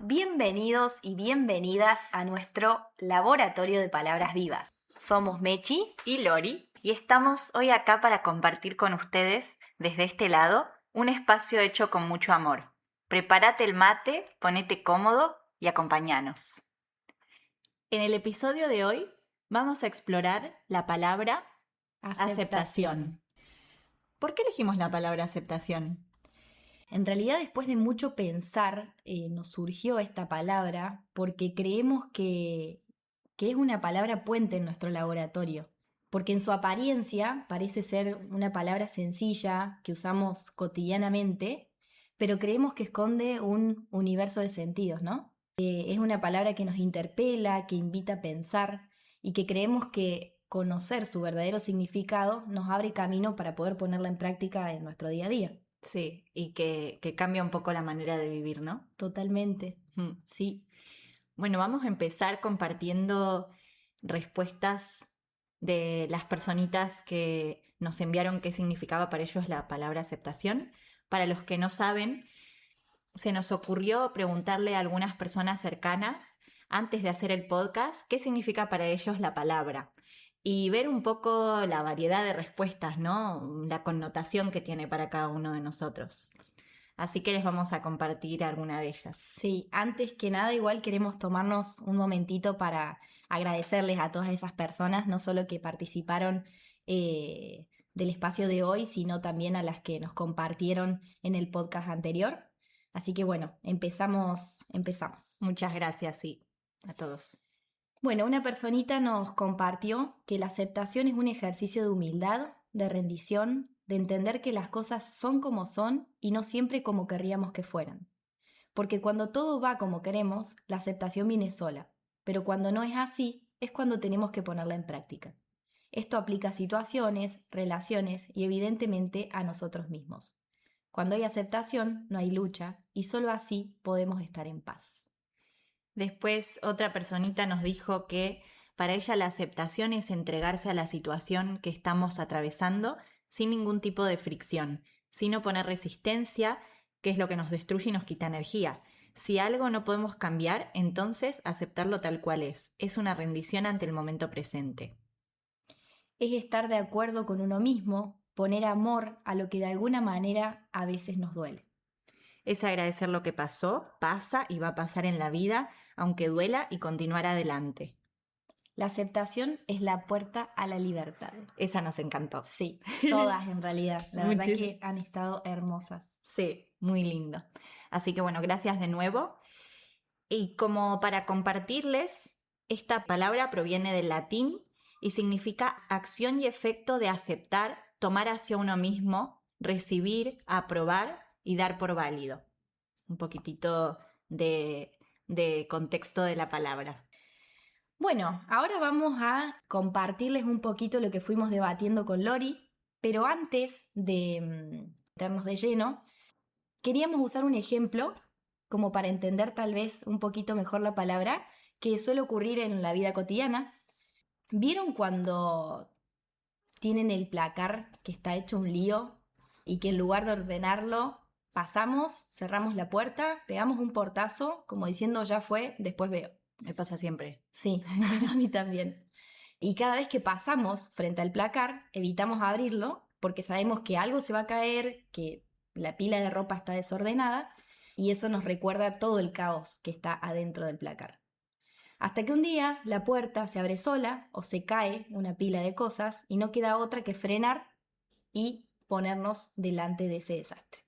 Bienvenidos y bienvenidas a nuestro laboratorio de palabras vivas. Somos Mechi y Lori, y estamos hoy acá para compartir con ustedes, desde este lado, un espacio hecho con mucho amor. Prepárate el mate, ponete cómodo y acompáñanos. En el episodio de hoy vamos a explorar la palabra aceptación. ¿Por qué elegimos la palabra aceptación? En realidad, después de mucho pensar, nos surgió esta palabra porque creemos que es una palabra puente en nuestro laboratorio. Porque en su apariencia parece ser una palabra sencilla que usamos cotidianamente, pero creemos que esconde un universo de sentidos, ¿no? Es una palabra que nos interpela, que invita a pensar y que creemos que conocer su verdadero significado nos abre camino para poder ponerla en práctica en nuestro día a día. Sí, y que cambia un poco la manera de vivir, ¿no? Totalmente, sí. Bueno, vamos a empezar compartiendo respuestas de las personitas que nos enviaron qué significaba para ellos la palabra aceptación. Para los que no saben, se nos ocurrió preguntarle a algunas personas cercanas antes de hacer el podcast qué significa para ellos la palabra y ver un poco la variedad de respuestas, ¿no? La connotación que tiene para cada uno de nosotros. Así que les vamos a compartir alguna de ellas. Sí, antes que nada igual queremos tomarnos un momentito para agradecerles a todas esas personas, no solo que participaron del espacio de hoy, sino también a las que nos compartieron en el podcast anterior. Así que bueno, empezamos. Muchas gracias, sí, a todos. Bueno, una personita nos compartió que la aceptación es un ejercicio de humildad, de rendición, de entender que las cosas son como son y no siempre como querríamos que fueran. Porque cuando todo va como queremos, la aceptación viene sola, pero cuando no es así, es cuando tenemos que ponerla en práctica. Esto aplica a situaciones, relaciones y evidentemente a nosotros mismos. Cuando hay aceptación, no hay lucha y solo así podemos estar en paz. Después otra personita nos dijo que para ella la aceptación es entregarse a la situación que estamos atravesando sin ningún tipo de fricción, sin oponer resistencia, que es lo que nos destruye y nos quita energía. Si algo no podemos cambiar, entonces aceptarlo tal cual es. Es una rendición ante el momento presente. Es estar de acuerdo con uno mismo, poner amor a lo que de alguna manera a veces nos duele. Es agradecer lo que pasó, pasa y va a pasar en la vida, aunque duela, y continuar adelante. La aceptación es la puerta a la libertad. Esa nos encantó. Sí, todas en realidad. La verdad que han estado hermosas. Sí, muy lindo. Así que bueno, gracias de nuevo. Y como para compartirles, esta palabra proviene del latín y significa acción y efecto de aceptar, tomar hacia uno mismo, recibir, aprobar y dar por válido. Un poquitito de contexto de la palabra. Bueno, ahora vamos a compartirles un poquito lo que fuimos debatiendo con Lori, pero antes de meternos de lleno, queríamos usar un ejemplo como para entender tal vez un poquito mejor la palabra que suele ocurrir en la vida cotidiana. ¿Vieron cuando tienen el placar que está hecho un lío y que en lugar de ordenarlo pasamos, cerramos la puerta, pegamos un portazo como diciendo ya fue, después veo? Me pasa siempre. Sí, a mí también. Y cada vez que pasamos frente al placar, evitamos abrirlo porque sabemos que algo se va a caer, que la pila de ropa está desordenada y eso nos recuerda todo el caos que está adentro del placar. Hasta que un día la puerta se abre sola o se cae una pila de cosas y no queda otra que frenar y ponernos delante de ese desastre.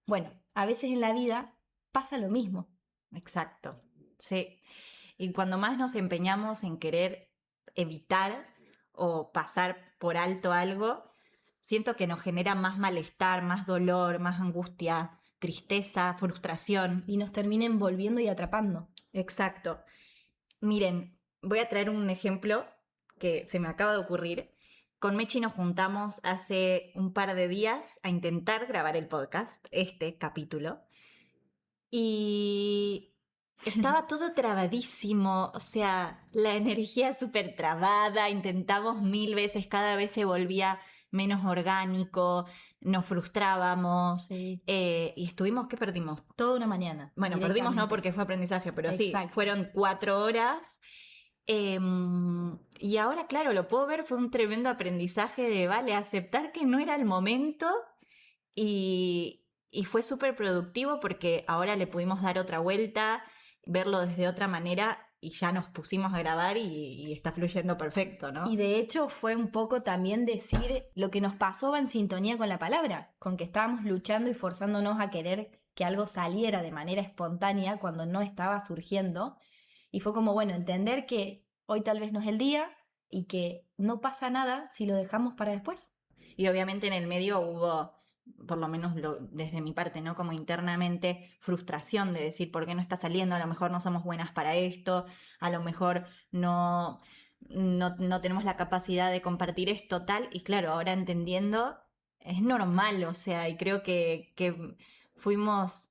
Bueno, a veces en la vida pasa lo mismo. Exacto, sí. Y cuando más nos empeñamos en querer evitar o pasar por alto algo, siento que nos genera más malestar, más dolor, más angustia, tristeza, frustración. Y nos termina envolviendo y atrapando. Exacto. Miren, voy a traer un ejemplo que se me acaba de ocurrir. Con Mechi nos juntamos hace un par de días a intentar grabar el podcast, este capítulo. Y estaba todo trabadísimo, o sea, la energía súper trabada, intentamos 1000 veces, cada vez se volvía menos orgánico, nos frustrábamos Sí. y estuvimos, ¿qué perdimos? Toda una mañana. Bueno, perdimos no Directamente. porque fue aprendizaje, pero sí, Exacto. fueron 4 horas. Y ahora, claro, lo puedo ver, fue un tremendo aprendizaje de, vale, aceptar que no era el momento y fue súper productivo porque ahora le pudimos dar otra vuelta, verlo desde otra manera y ya nos pusimos a grabar y está fluyendo perfecto, ¿no? Y de hecho fue un poco también decir lo que nos pasó va en sintonía con la palabra, con que estábamos luchando y forzándonos a querer que algo saliera de manera espontánea cuando no estaba surgiendo. Y fue como, bueno, entender que hoy tal vez no es el día y que no pasa nada si lo dejamos para después. Y obviamente en el medio hubo, por lo menos desde mi parte, ¿no? Como internamente frustración de decir por qué no está saliendo, a lo mejor no somos buenas para esto, a lo mejor no tenemos la capacidad de compartir esto tal. Y claro, ahora entendiendo, es normal, o sea, y creo que fuimos...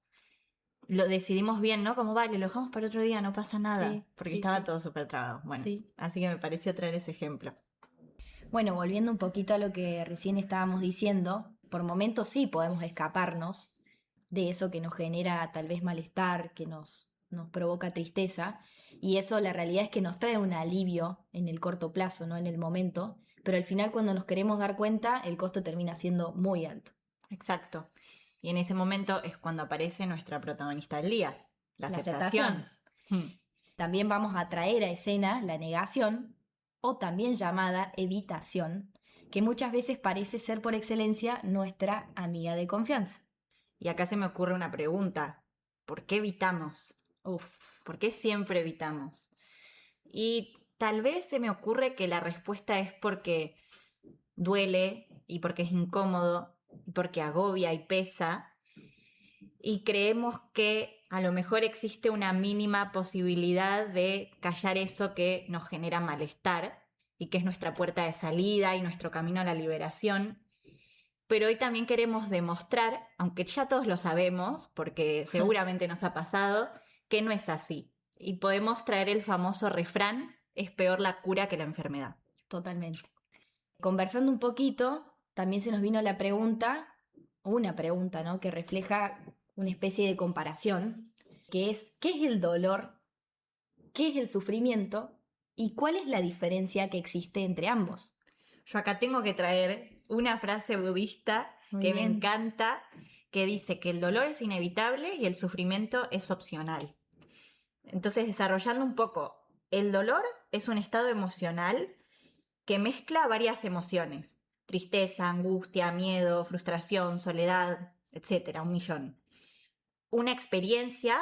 Lo decidimos bien, ¿no? Como vale, lo dejamos para otro día, no pasa nada. Sí, Porque sí, estaba sí. todo súper trabado. Bueno, Sí. así que me pareció traer ese ejemplo. Bueno, volviendo un poquito a lo que recién estábamos diciendo, por momentos sí podemos escaparnos de eso que nos genera tal vez malestar, que nos provoca tristeza, y eso la realidad es que nos trae un alivio en el corto plazo, no en el momento, pero al final cuando nos queremos dar cuenta, el costo termina siendo muy alto. Exacto. Y en ese momento es cuando aparece nuestra protagonista del día, la La aceptación. aceptación. También vamos a traer a escena la negación, o también llamada evitación, que muchas veces parece ser por excelencia nuestra amiga de confianza. Y acá se me ocurre una pregunta. ¿Por qué evitamos? Uf, ¿Por qué siempre evitamos? Y tal vez se me ocurre que la respuesta es porque duele y porque es incómodo y porque agobia y pesa y creemos que a lo mejor existe una mínima posibilidad de callar eso que nos genera malestar y que es nuestra puerta de salida y nuestro camino a la liberación. Pero hoy también queremos demostrar, aunque ya todos lo sabemos, porque seguramente nos ha pasado, que no es así. Y podemos traer el famoso refrán, es peor la cura que la enfermedad. totalmente. Conversando un poquito, también se nos vino la pregunta, una pregunta, ¿no? Que refleja una especie de comparación, que es, ¿qué es el dolor? ¿Qué es el sufrimiento? ¿Y cuál es la diferencia que existe entre ambos? Yo acá tengo que traer una frase budista Muy que me bien. encanta, que dice que el dolor es inevitable y el sufrimiento es opcional. Entonces, desarrollando un poco, el dolor es un estado emocional que mezcla varias emociones: tristeza, angustia, miedo, frustración, soledad, etcétera, 1.000.000. Una experiencia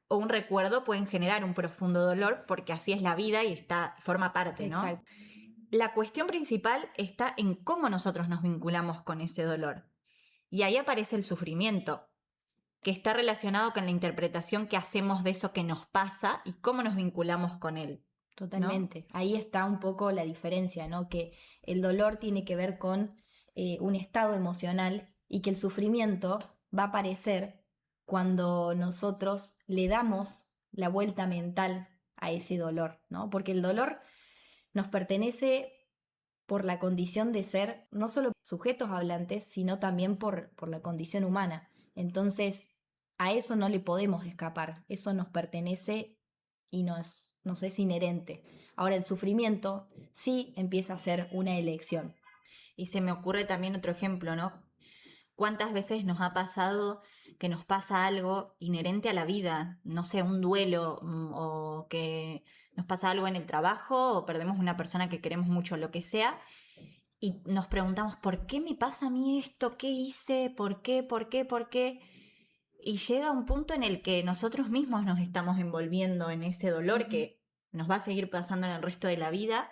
o un recuerdo pueden generar un profundo dolor porque así es la vida y forma parte, ¿no? Exacto. La cuestión principal está en cómo nosotros nos vinculamos con ese dolor. Y ahí aparece el sufrimiento, que está relacionado con la interpretación que hacemos de eso que nos pasa y cómo nos vinculamos con él. Totalmente. Ahí está un poco la diferencia, ¿no? Que el dolor tiene que ver con un estado emocional y que el sufrimiento va a aparecer cuando nosotros le damos la vuelta mental a ese dolor, ¿no? Porque el dolor nos pertenece por la condición de ser no solo sujetos hablantes, sino también por la condición humana. Entonces, a eso no le podemos escapar, eso nos pertenece y nos es inherente. Ahora, el sufrimiento sí empieza a ser una elección. Y se me ocurre también otro ejemplo, ¿no? ¿Cuántas veces nos ha pasado que nos pasa algo inherente a la vida? No sé, un duelo, o que nos pasa algo en el trabajo o perdemos una persona que queremos mucho, lo que sea, y nos preguntamos, ¿por qué me pasa a mí esto? ¿Qué hice? ¿Por qué? ¿Por qué? ¿Por qué? Y llega un punto en el que nosotros mismos nos estamos envolviendo en ese dolor que nos va a seguir pasando en el resto de la vida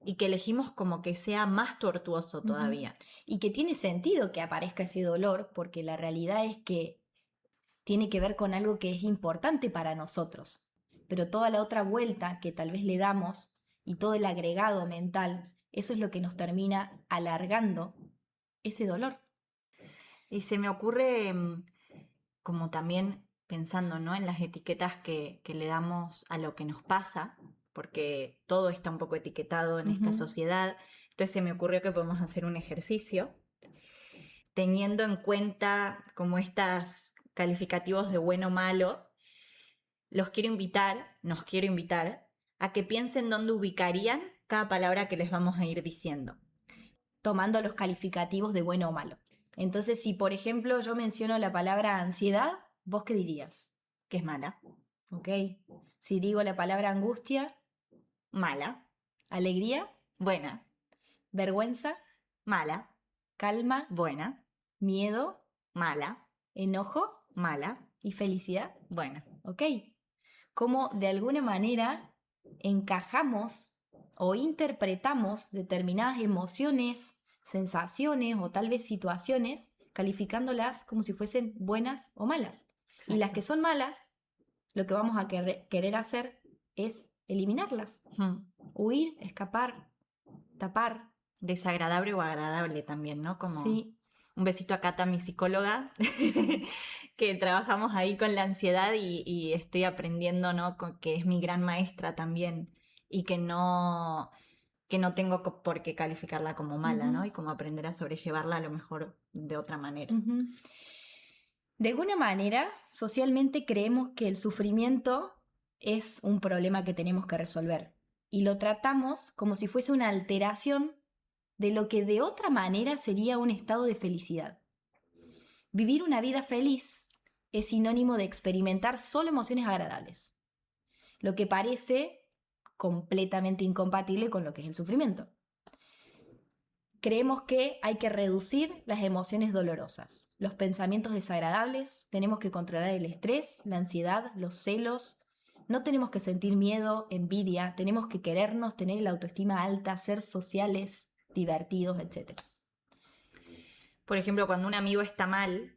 y que elegimos como que sea más tortuoso todavía. Y que tiene sentido que aparezca ese dolor, porque la realidad es que tiene que ver con algo que es importante para nosotros. Pero toda la otra vuelta que tal vez le damos y todo el agregado mental, eso es lo que nos termina alargando ese dolor. Y se me ocurre, como también pensando, ¿no?, en las etiquetas que le damos a lo que nos pasa, porque todo está un poco etiquetado en esta sociedad, Entonces se me ocurrió que podemos hacer un ejercicio teniendo en cuenta como estos calificativos de bueno o malo. Nos quiero invitar a que piensen dónde ubicarían cada palabra que les vamos a ir diciendo. Tomando los calificativos de bueno o malo. Entonces, si por ejemplo yo menciono la palabra ansiedad, ¿vos qué dirías? Que es mala. ¿Ok? Si digo la palabra angustia, Mala. alegría, Buena. vergüenza, Mala. calma, Buena. miedo, Mala. enojo Mala. y felicidad. Buena. ¿Ok? Cómo de alguna manera encajamos o interpretamos determinadas emociones, sensaciones o tal vez situaciones, calificándolas como si fuesen buenas o malas. Exacto. Y las que son malas, lo que vamos a querer hacer es eliminarlas, huir, escapar, tapar. Desagradable o agradable también, ¿no? Como Sí. un besito a Cata, mi psicóloga, que trabajamos ahí con la ansiedad y estoy aprendiendo, ¿no? Que es mi gran maestra también y que no tengo por qué calificarla como mala, ¿no? Y como aprender a sobrellevarla a lo mejor de otra manera. De alguna manera, socialmente creemos que el sufrimiento es un problema que tenemos que resolver y lo tratamos como si fuese una alteración de lo que de otra manera sería un estado de felicidad. Vivir una vida feliz es sinónimo de experimentar solo emociones agradables, lo que parece completamente incompatible con lo que es el sufrimiento. Creemos que hay que reducir las emociones dolorosas, los pensamientos desagradables, tenemos que controlar el estrés, la ansiedad, los celos, no tenemos que sentir miedo, envidia, tenemos que querernos, tener la autoestima alta, ser sociales, divertidos, etc. Por ejemplo, cuando un amigo está mal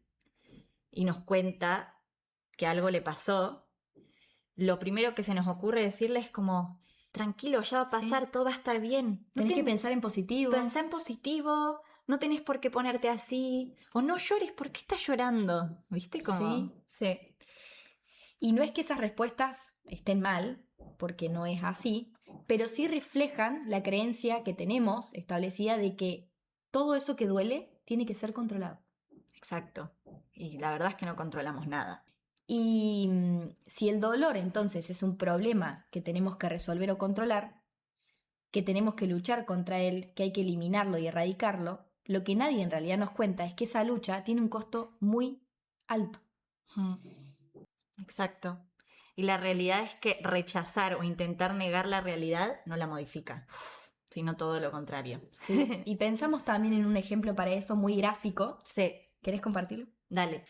y nos cuenta que algo le pasó, lo primero que se nos ocurre decirle es como, tranquilo, ya va a pasar, sí, todo va a estar bien. Tenés que pensar en positivo. Pensá en positivo, no tenés por qué ponerte así, o no llores, ¿por qué estás llorando? ¿Viste cómo? Sí. Y no es que esas respuestas estén mal, porque no es así, pero sí reflejan la creencia que tenemos establecida de que todo eso que duele tiene que ser controlado. Exacto. Y la verdad es que no controlamos nada. Y si el dolor entonces es un problema que tenemos que resolver o controlar, que tenemos que luchar contra él, que hay que eliminarlo y erradicarlo, lo que nadie en realidad nos cuenta es que esa lucha tiene un costo muy alto. Exacto. Y la realidad es que rechazar o intentar negar la realidad no la modifica, sino todo lo contrario. Sí. Y pensamos también en un ejemplo para eso muy gráfico. Sí. ¿Querés compartirlo? Dale.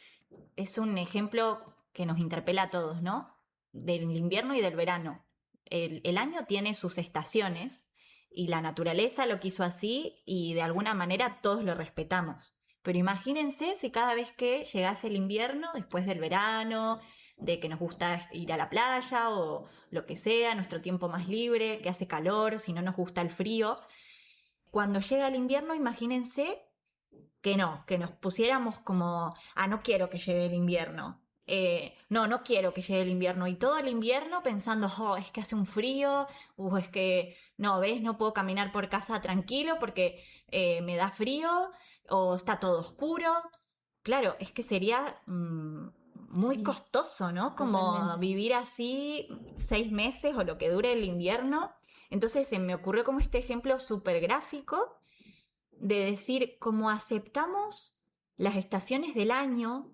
Es un ejemplo que nos interpela a todos, ¿no? Del invierno y del verano. El año tiene sus estaciones y la naturaleza lo quiso así y de alguna manera todos lo respetamos. Pero imagínense si cada vez que llegase el invierno, después del verano, de que nos gusta ir a la playa o lo que sea, nuestro tiempo más libre, que hace calor, si no nos gusta el frío, cuando llega el invierno, imagínense que nos pusiéramos como, no quiero que llegue el invierno. No quiero que llegue el invierno. Y todo el invierno pensando, es que hace un frío, es que, no puedo caminar por casa tranquilo porque me da frío, o está todo oscuro. Claro, es que sería muy costoso, ¿no? Como totalmente. vivir así 6 meses o lo que dure el invierno. Entonces se me ocurrió como este ejemplo súper gráfico de decir cómo aceptamos las estaciones del año,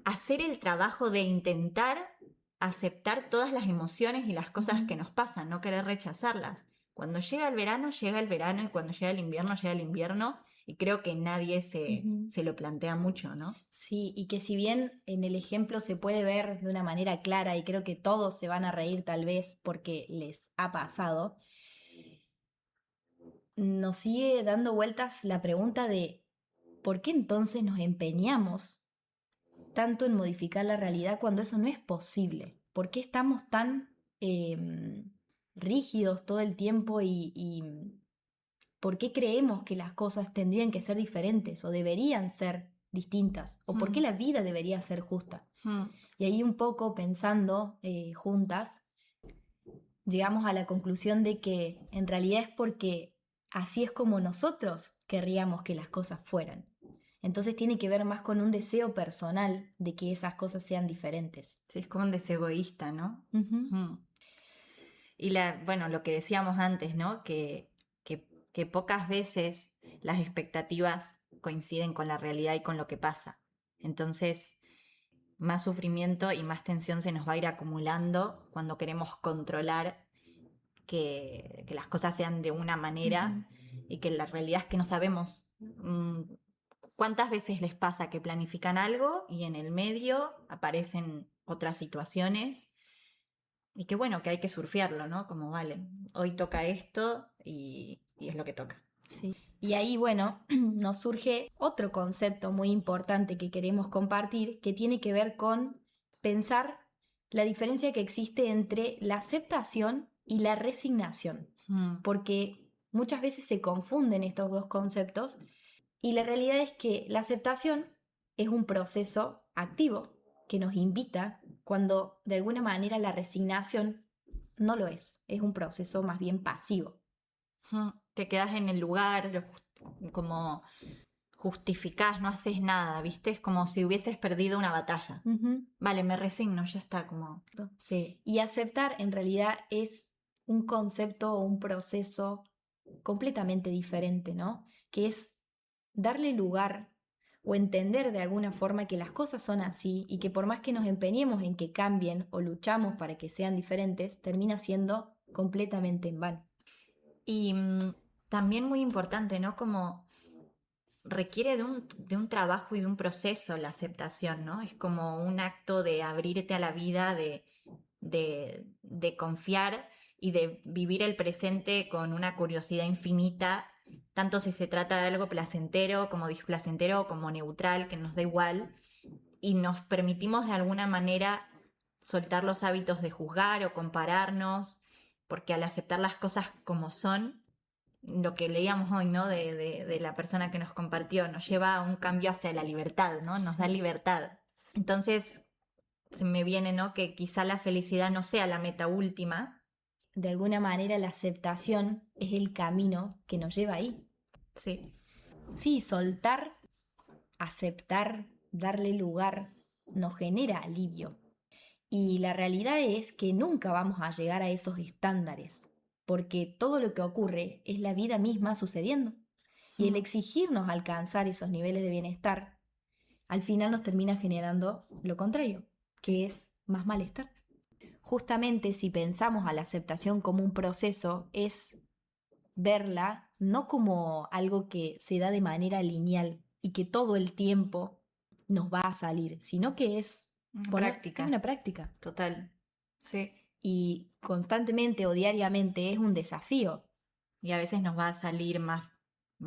hacer el trabajo de intentar aceptar todas las emociones y las cosas que nos pasan, no querer rechazarlas. Cuando llega el verano y cuando llega el invierno y creo que nadie se lo plantea mucho, ¿no? Sí, y que si bien en el ejemplo se puede ver de una manera clara y creo que todos se van a reír tal vez porque les ha pasado, nos sigue dando vueltas la pregunta de ¿por qué entonces nos empeñamos tanto en modificar la realidad cuando eso no es posible? ¿Por qué estamos tan rígidos todo el tiempo y por qué creemos que las cosas tendrían que ser diferentes o deberían ser distintas? ¿O por qué la vida debería ser justa? Y ahí un poco pensando juntas, llegamos a la conclusión de que en realidad es porque así es como nosotros querríamos que las cosas fueran. Entonces tiene que ver más con un deseo personal de que esas cosas sean diferentes. Sí, es como un deseo egoísta, ¿no? Ujú. Mm. Y bueno, lo que decíamos antes, ¿no? Que pocas veces las expectativas coinciden con la realidad y con lo que pasa. Entonces, más sufrimiento y más tensión se nos va a ir acumulando cuando queremos controlar que las cosas sean de una manera y que la realidad es que no sabemos cuántas veces les pasa que planifican algo y en el medio aparecen otras situaciones y que bueno, que hay que surfearlo, ¿no? Como vale, hoy toca esto y es lo que toca. Sí. Y ahí, bueno, nos surge otro concepto muy importante que queremos compartir, que tiene que ver con pensar la diferencia que existe entre la aceptación y la resignación, Mm. porque muchas veces se confunden estos dos conceptos y la realidad es que la aceptación es un proceso activo que nos invita cuando de alguna manera la resignación no lo es un proceso más bien pasivo. Te quedas en el lugar, como justificás, no haces nada, ¿viste? Es como si hubieses perdido una batalla. Ujú. Vale, me resigno, ya está, como... Sí. Y aceptar en realidad es un concepto o un proceso completamente diferente, ¿no? Que es darle lugar o entender de alguna forma que las cosas son así y que por más que nos empeñemos en que cambien o luchamos para que sean diferentes, termina siendo completamente en vano. Y también muy importante, ¿no? Como requiere de un trabajo y de un proceso la aceptación, ¿no? Es como un acto de abrirte a la vida, de confiar y de vivir el presente con una curiosidad infinita, tanto si se trata de algo placentero como displacentero, como neutral, que nos da igual, y nos permitimos de alguna manera soltar los hábitos de juzgar o compararnos, porque al aceptar las cosas como son, lo que leíamos hoy, ¿no? De la persona que nos compartió, nos lleva a un cambio hacia la libertad, ¿no? Nos da libertad. Entonces, se me viene, ¿no? Que quizá la felicidad no sea la meta última. De alguna manera la aceptación es el camino que nos lleva ahí. Sí. Sí, soltar, aceptar, darle lugar, nos genera alivio. Y la realidad es que nunca vamos a llegar a esos estándares, porque todo lo que ocurre es la vida misma sucediendo. Y el exigirnos alcanzar esos niveles de bienestar, al final nos termina generando lo contrario, que es más malestar. Justamente si pensamos a la aceptación como un proceso, es verla no como algo que se da de manera lineal y que todo el tiempo nos va a salir, sino que es Práctica. es una práctica. Total. Sí. Y constantemente o diariamente es un desafío. Y a veces nos va a salir más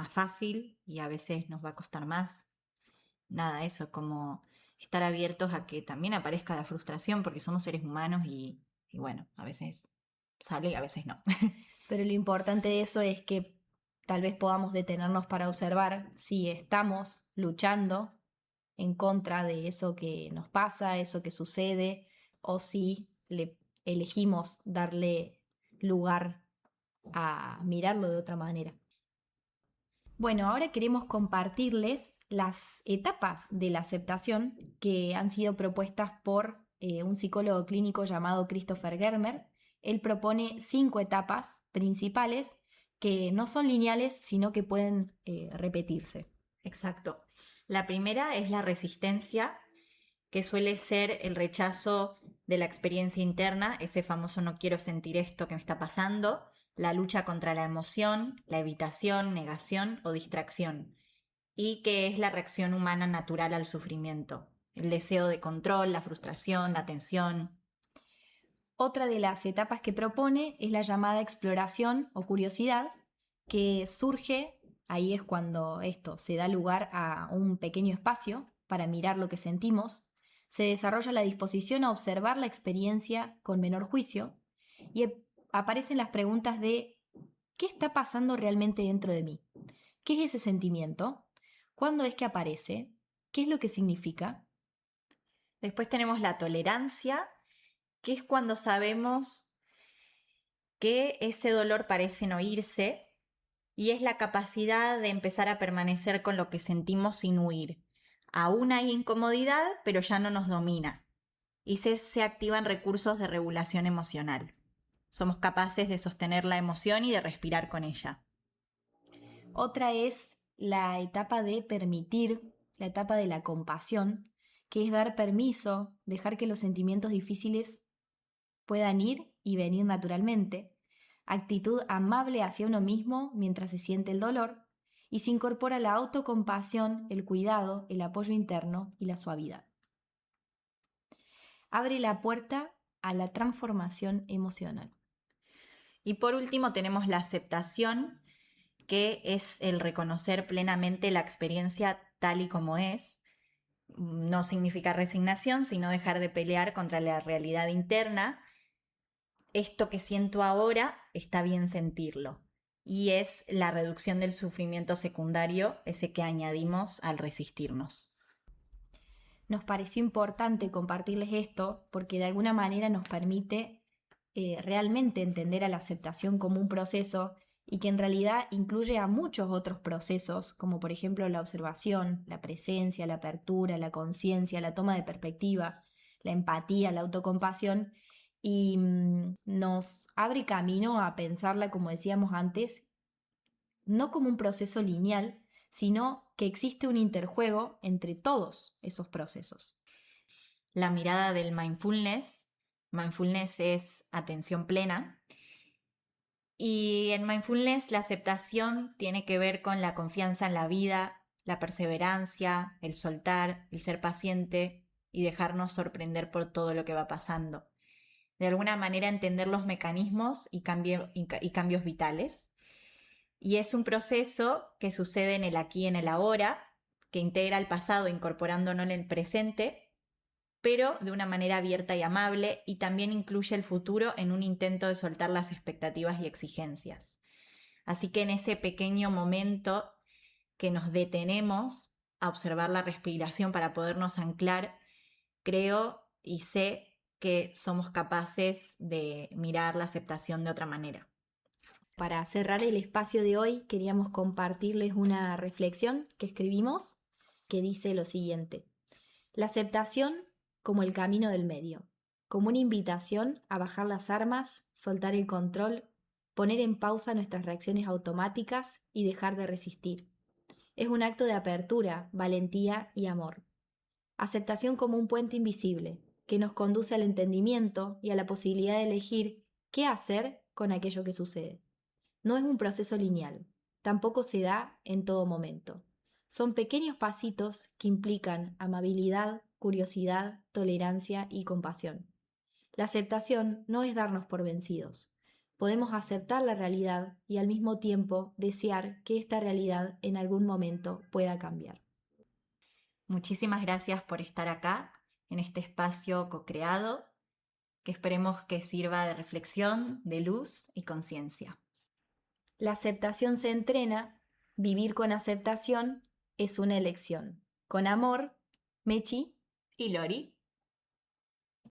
fácil y a veces nos va a costar más. Nada, eso, como estar abiertos a que también aparezca la frustración porque somos seres humanos y bueno, a veces sale y a veces no. Pero lo importante de eso es que tal vez podamos detenernos para observar si estamos luchando en contra de eso que nos pasa, eso que sucede, o si le elegimos darle lugar a mirarlo de otra manera. Bueno, ahora queremos compartirles las etapas de la aceptación que han sido propuestas por un psicólogo clínico llamado Christopher Germer. Él propone 5 etapas principales que no son lineales, sino que pueden repetirse. Exacto. La primera es la resistencia, que suele ser el rechazo de la experiencia interna, ese famoso no quiero sentir esto que me está pasando, la lucha contra la emoción, la evitación, negación o distracción, y que es la reacción humana natural al sufrimiento, el deseo de control, la frustración, la tensión. Otra de las etapas que propone es la llamada exploración o curiosidad, que surge, ahí es cuando esto se da lugar a un pequeño espacio para mirar lo que sentimos, se desarrolla la disposición a observar la experiencia con menor juicio y aparecen las preguntas de ¿qué está pasando realmente dentro de mí? ¿Qué es ese sentimiento? ¿Cuándo es que aparece? ¿Qué es lo que significa? Después tenemos la tolerancia, que es cuando sabemos que ese dolor parece no irse y es la capacidad de empezar a permanecer con lo que sentimos sin huir. Aún hay incomodidad, pero ya no nos domina. Y se activan recursos de regulación emocional. Somos capaces de sostener la emoción y de respirar con ella. Otra es la etapa de permitir, la etapa de la compasión, que es dar permiso, dejar que los sentimientos difíciles puedan ir y venir naturalmente, actitud amable hacia uno mismo mientras se siente el dolor, y se incorpora la autocompasión, el cuidado, el apoyo interno y la suavidad. Abre la puerta a la transformación emocional. Y por último tenemos la aceptación, que es el reconocer plenamente la experiencia tal y como es. No significa resignación, sino dejar de pelear contra la realidad interna. Esto que siento ahora está bien sentirlo. Y es la reducción del sufrimiento secundario, ese que añadimos al resistirnos. Nos pareció importante compartirles esto porque de alguna manera nos permite realmente entender a la aceptación como un proceso y que en realidad incluye a muchos otros procesos, como por ejemplo la observación, la presencia, la apertura, la conciencia, la toma de perspectiva, la empatía, la autocompasión, y nos abre camino a pensarla, como decíamos antes, no como un proceso lineal, sino que existe un interjuego entre todos esos procesos. La mirada del mindfulness. Mindfulness es atención plena. Y en mindfulness la aceptación tiene que ver con la confianza en la vida, la perseverancia, el soltar, el ser paciente y dejarnos sorprender por todo lo que va pasando. De alguna manera entender los mecanismos y cambios vitales. Y es un proceso que sucede en el aquí y en el ahora, que integra el pasado incorporándolo en el presente, pero de una manera abierta y amable, y también incluye el futuro en un intento de soltar las expectativas y exigencias. Así que en ese pequeño momento que nos detenemos a observar la respiración para podernos anclar, creo y sé que somos capaces de mirar la aceptación de otra manera. Para cerrar el espacio de hoy, queríamos compartirles una reflexión que escribimos que dice lo siguiente: la aceptación como el camino del medio, como una invitación a bajar las armas, soltar el control, poner en pausa nuestras reacciones automáticas y dejar de resistir. Es un acto de apertura, valentía y amor. Aceptación como un puente invisible que nos conduce al entendimiento y a la posibilidad de elegir qué hacer con aquello que sucede. No es un proceso lineal, tampoco se da en todo momento. Son pequeños pasitos que implican amabilidad, curiosidad, tolerancia y compasión. La aceptación no es darnos por vencidos. Podemos aceptar la realidad y al mismo tiempo desear que esta realidad en algún momento pueda cambiar. Muchísimas gracias por estar acá, en este espacio co-creado, que esperemos que sirva de reflexión, de luz y conciencia. La aceptación se entrena, vivir con aceptación es una elección. Con amor, Mechi Y Lori.